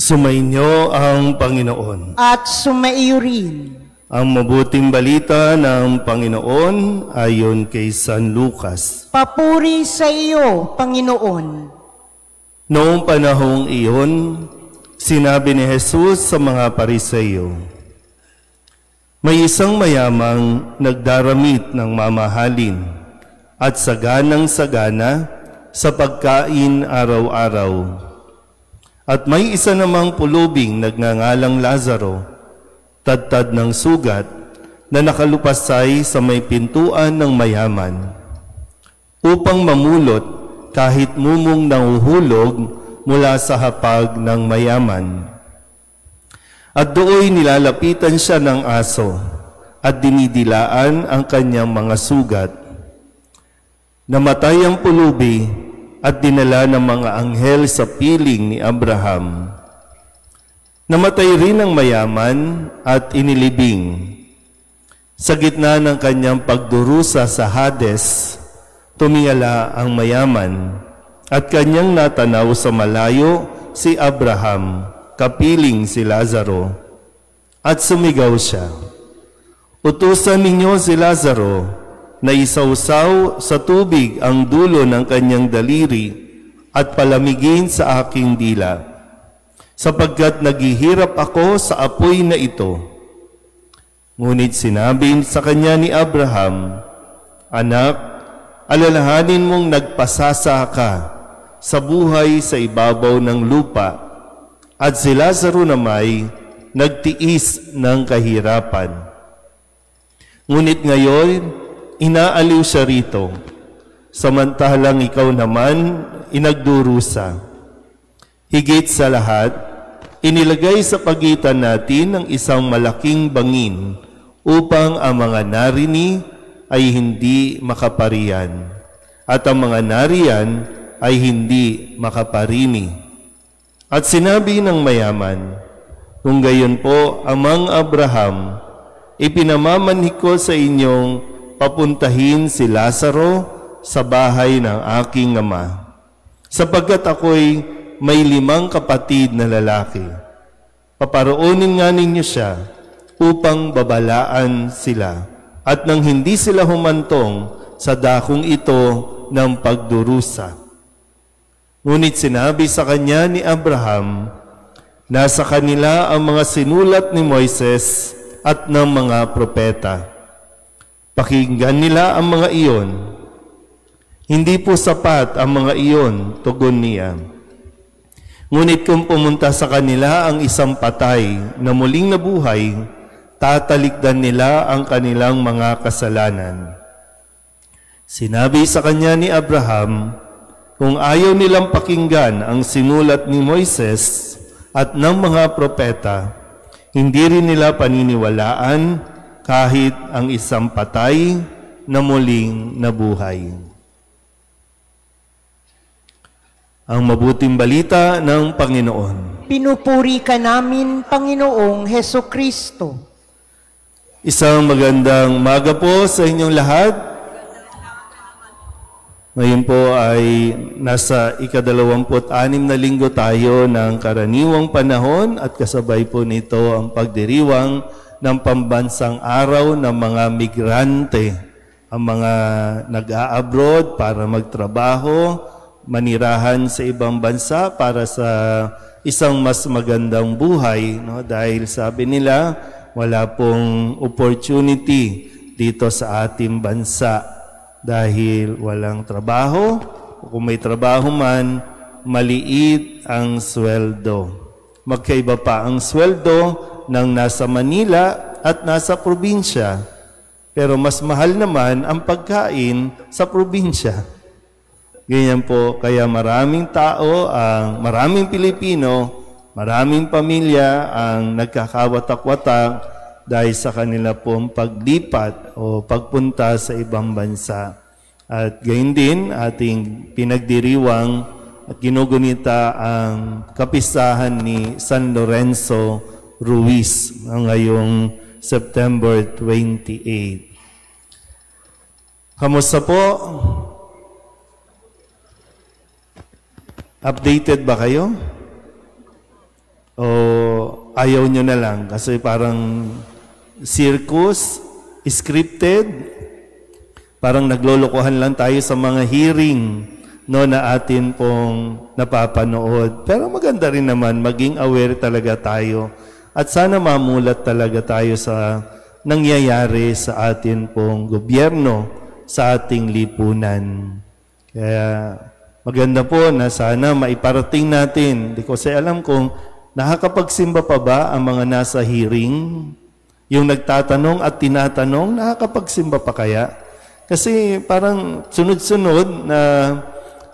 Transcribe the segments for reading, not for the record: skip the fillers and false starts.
Sumainyo ang Panginoon. At sumaiyo rin. Ang mabuting balita ng Panginoon ayon kay San Lucas. Papuri sa iyo, Panginoon. Noong panahong iyon, sinabi ni Jesus sa mga Pariseo, may isang mayamang nagdaramit ng mamahalin at saganang-sagana sa pagkain araw-araw. At may isa namang pulubing nagngangalang Lazaro, tadtad ng sugat, na nakalupasay sa may pintuan ng mayaman, upang mamulot kahit mumong nanguhulog mula sa hapag ng mayaman. At dooy nilalapitan siya ng aso at dinidilaan ang kanyang mga sugat. Namatay ang pulubi at dinala ng mga anghel sa piling ni Abraham. Namatay rin ang mayaman at inilibing. Sa gitna ng kanyang pagdurusa sa Hades, tumingala ang mayaman at kanyang natanaw sa malayo si Abraham, kapiling si Lazaro, at sumigaw siya, utusan ninyo si Lazaro na isawsaw sa tubig ang dulo ng kanyang daliri at palamigin sa aking dila, sapagkat naghihirap ako sa apoy na ito. Ngunit sinabi sa kanya ni Abraham, anak, alalahanin mong nagpasasa ka sa buhay sa ibabaw ng lupa, at si Lazaro namay nagtiis ng kahirapan. Ngunit ngayon, inaaliw siya rito, samantalang ikaw naman inagdurusa. Higit sa lahat, inilagay sa pagitan natin ng isang malaking bangin upang ang mga narini ay hindi makaparian at ang mga nariyan ay hindi makaparini. At sinabi ng mayaman, kung gayon po, Amang Abraham, ipinamamanhik ko sa inyong papuntahin si Lazaro sa bahay ng aking ama, sapagkat ako'y may 5 kapatid na lalaki. Paparoonin nga ninyo siya upang babalaan sila, at nang hindi sila humantong sa dakong ito ng pagdurusa. Ngunit sinabi sa kanya ni Abraham, nasa kanila ang mga sinulat ni Moises at ng mga propeta. Pakinggan nila ang mga iyon. Hindi po sapat ang mga iyon, tugon niya. Ngunit kung pumunta sa kanila ang isang patay na muling nabuhay, tatalikdan nila ang kanilang mga kasalanan. Sinabi sa kanya ni Abraham, kung ayaw nilang pakinggan ang sinulat ni Moises at ng mga propeta, hindi rin nila paniniwalaan kahit ang isang patay na muling nabuhay. Ang mabuting balita ng Panginoon. Pinupuri ka namin, Panginoong Hesukristo. Isang magandang umaga po sa inyong lahat. Ngayon po ay nasa ika-26 na linggo tayo ng karaniwang panahon at kasabay po nito ang pagdiriwang ng pambansang araw ng mga migrante, ang mga nag-a-abroad para magtrabaho, manirahan sa ibang bansa para sa isang mas magandang buhay, no? Dahil sabi nila, wala pong opportunity dito sa ating bansa dahil walang trabaho, o kung may trabaho man, maliit ang sweldo. Magkaiba pa ang sweldo ng nasa Manila at nasa probinsya. Pero mas mahal naman ang pagkain sa probinsya. Ganyan po, kaya maraming tao, maraming Pilipino, maraming pamilya ang nagkakawatak-watak dahil sa kanila pong paglipat o pagpunta sa ibang bansa. At gayon din, ating pinagdiriwang at ginugunita ang kapistahan ni San Lorenzo Ruiz ngayong September 28. Kamusta po? Updated ba kayo? o ayaw nyo na lang kasi parang circus, scripted, parang naglolokohan lang tayo sa mga hearing no, na atin pong napapanood. Pero maganda rin naman, maging aware talaga tayo at sana mamulat talaga tayo sa nangyayari sa atin pong gobyerno, sa ating lipunan. Kaya maganda po na sana maiparating natin. Di ko kasi alam kung nakakapagsimba pa ba ang mga nasa hearing? Yung nagtatanong at tinatanong, nakakapagsimba pa kaya? Kasi parang sunod-sunod na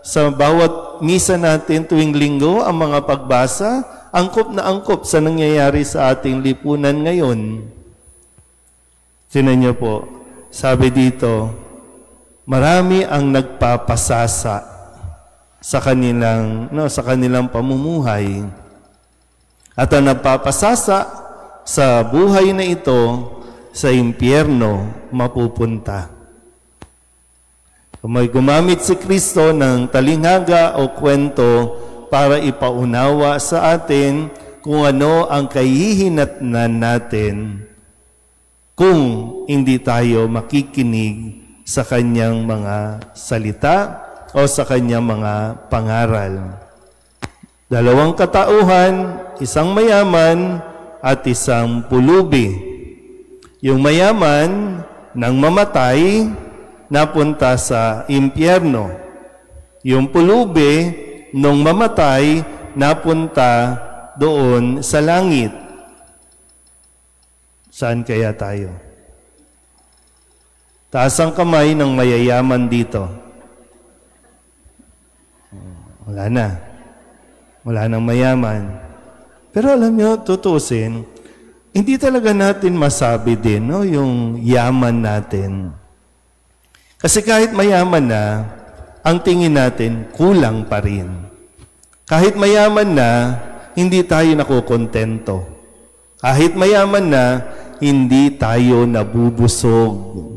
sa bawat misa natin tuwing linggo, ang mga pagbasa, angkop na angkop sa nangyayari sa ating lipunan ngayon. Sinan niyo po, sabi dito, marami ang nagpapasasa sa kanilang pamumuhay. At ang nagpapasasa sa buhay na ito, sa impyerno mapupunta. Kung may gumamit si Kristo ng talinghaga o kwento para ipaunawa sa atin kung ano ang kahihinatnan natin kung hindi tayo makikinig sa kanyang mga salita o sa kanyang mga pangaral. Dalawang katauhan, isang mayaman at isang pulubi. Yung mayaman nang mamatay, napunta sa impyerno. Yung pulubi, nung mamatay, napunta doon sa langit. Saan kaya tayo? Taas ang kamay ng mayayaman dito. Wala na. Wala nang mayaman. Pero alam nyo, tutusin, hindi talaga natin masabi din no, yung yaman natin. Kasi kahit mayaman na, ang tingin natin, kulang pa rin. Kahit mayaman na, hindi tayo nakukontento. Kahit mayaman na, hindi tayo nabubusog.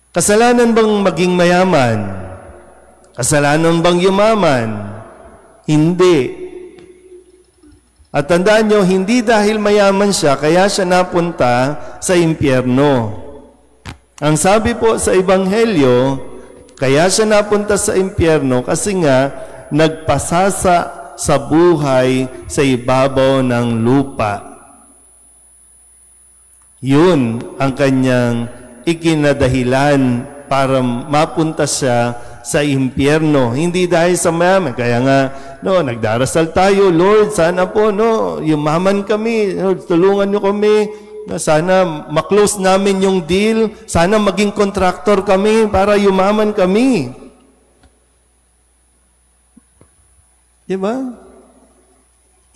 Kasalanan bang maging mayaman? Kasalanan bang yumaman? Hindi. At tandaan nyo, hindi dahil mayaman siya, kaya siya napunta sa impyerno. Ang sabi po sa Ebanghelyo, kaya siya napunta sa impyerno kasi nga nagpasasa sa buhay sa ibabaw ng lupa. Yun ang kanyang ikinadahilan para mapunta siya sa impyerno. Hindi dahil sa mayaman. Kaya nga, nagdarasal tayo, Lord, sana po, yumaman kami, Lord, tulungan niyo kami, sana maklose namin yung deal, sana maging contractor kami para yumaman kami. Diba?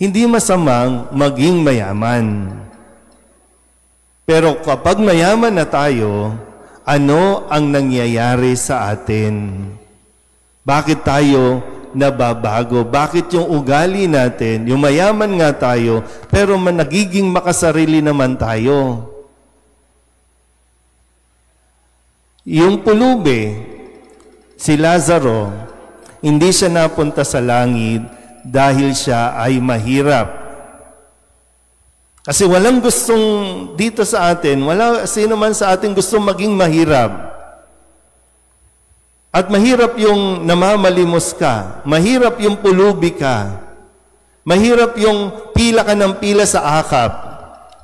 Hindi masamang maging mayaman. Pero kapag mayaman na tayo, ano ang nangyayari sa atin? Bakit tayo nababago? Bakit yung ugali natin, yung mayaman nga tayo, pero nagiging makasarili naman tayo? Yung pulubi, si Lazaro, hindi siya napunta sa langit dahil siya ay mahirap. Kasi walang gustong dito sa atin, wala sino man sa atin gustong maging mahirap. At mahirap yung namamalimos ka, mahirap yung pulubi ka, mahirap yung pila ka ng pila sa akap,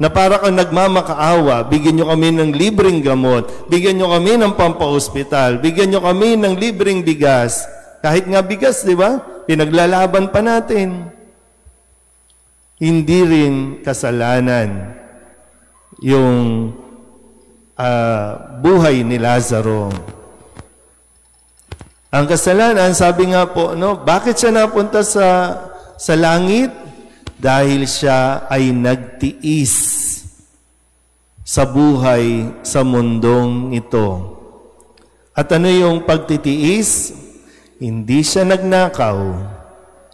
na para kang nagmamakaawa, bigyan nyo kami ng libreng gamot, bigyan nyo kami ng pampaospital, bigyan nyo kami ng libreng bigas. Kahit nga bigas, di ba? Pinaglalaban pa natin. Hindi rin kasalanan yung buhay ni Lazaro. Ang kasalanan, sabi nga po, bakit siya napunta sa langit? Dahil siya ay nagtiis sa buhay sa mundong ito. At ano yung pagtitiis? Hindi siya nagnakaw.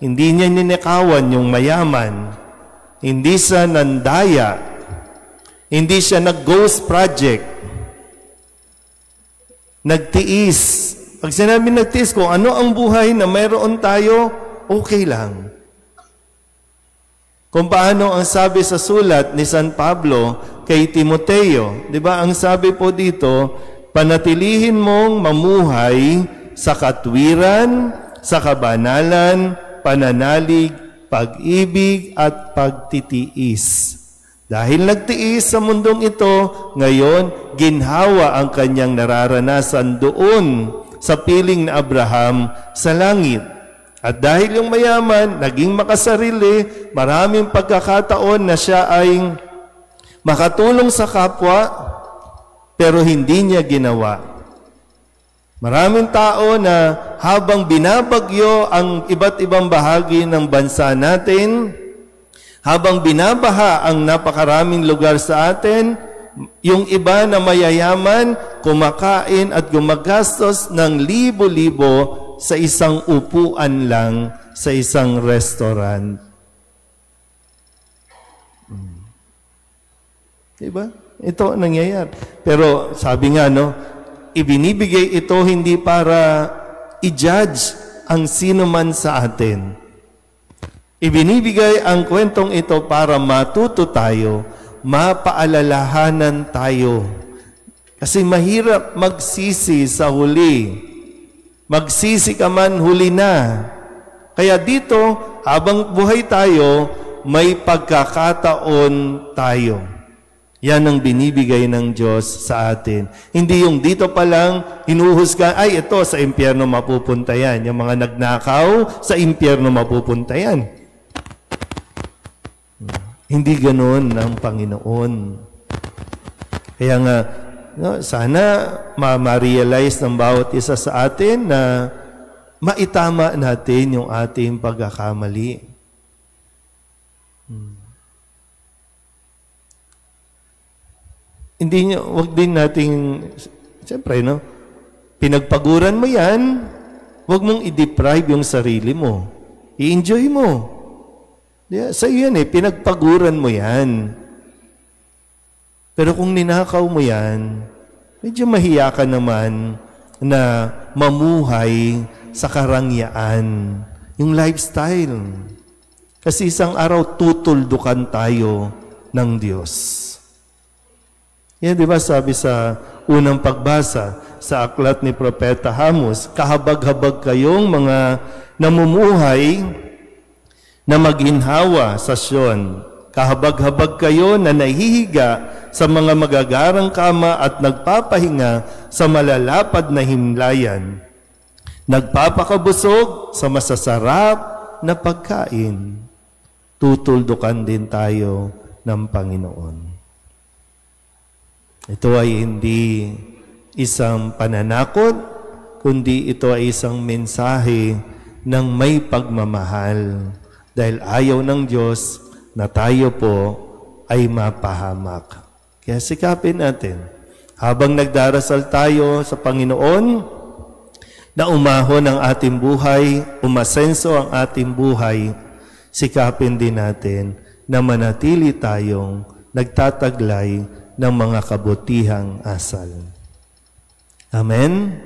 Hindi niya ninakawan yung mayaman. Hindi siya nandaya. Hindi siya nag-ghost project. Nagtiis. Pag sinabi nagtiis, kung ano ang buhay na mayroon tayo, okay lang. Kung paano ang sabi sa sulat ni San Pablo kay Timoteo, di ba? Ang sabi po dito, panatilihin mong mamuhay sa katwiran, sa kabanalan, pananalig, pag-ibig at pagtitiis. Dahil nagtiis sa mundong ito, ngayon ginhawa ang kanyang nararanasan doon sa piling na Abraham sa langit. At dahil yung mayaman, naging makasarili, maraming pagkakataon na siya ay makatulong sa kapwa, pero hindi niya ginawa. Maraming tao na habang binabagyo ang iba't ibang bahagi ng bansa natin, habang binabaha ang napakaraming lugar sa atin, yung iba na mayayaman, kumakain at gumagastos ng libo-libo sa isang upuan lang sa isang restaurant. Diba? Ito ang nangyayari. Pero sabi nga, no, ibinibigay ito hindi para i-judge ang sino man sa atin. Ibinibigay ang kwentong ito para matuto tayo, mapaalalahanan tayo. Kasi mahirap magsisi sa huli. Magsisi ka man, huli na. Kaya dito, habang buhay tayo, may pagkakataon tayo. Yan ang binibigay ng Diyos sa atin. Hindi yung dito pa lang, hinuhusga, ay ito, sa impyerno mapupunta yan. Yung mga nagnakaw, sa impyerno mapupunta yan. Hindi ganoon ang Panginoon. Kaya nga, no, sana ma-realize ng bawat isa sa atin na maitama natin yung ating pagkakamali. Hindi niya, wag din nating, siyempre, no, pinagpaguran mo yan, wag mong i-deprive yung sarili mo. I-enjoy mo. Yeah, sa iyo yan pinagpaguran mo yan. Pero kung ninakaw mo yan, medyo mahiya ka naman na mamuhay sa karangyaan, yung lifestyle. Kasi isang araw tutuldukan tayo ng Diyos. Yan, di ba sabi sa unang pagbasa sa aklat ni Propeta Amos, kahabag-habag kayong mga namumuhay na maginhawa sa Sion. Kahabag-habag kayo na nahihiga sa mga magagarang kama at nagpapahinga sa malalapad na himlayan. Nagpapakabusog sa masasarap na pagkain. Tutuldukan din tayo ng Panginoon. Ito ay hindi isang pananakot, kundi ito ay isang mensahe ng may pagmamahal. Dahil ayaw ng Diyos na tayo po ay mapahamak. Kaya sikapin natin, habang nagdarasal tayo sa Panginoon, na umahon ang ating buhay, umasenso ang ating buhay, sikapin din natin na manatili tayong nagtataglay ng mga kabutihang asal. Amen?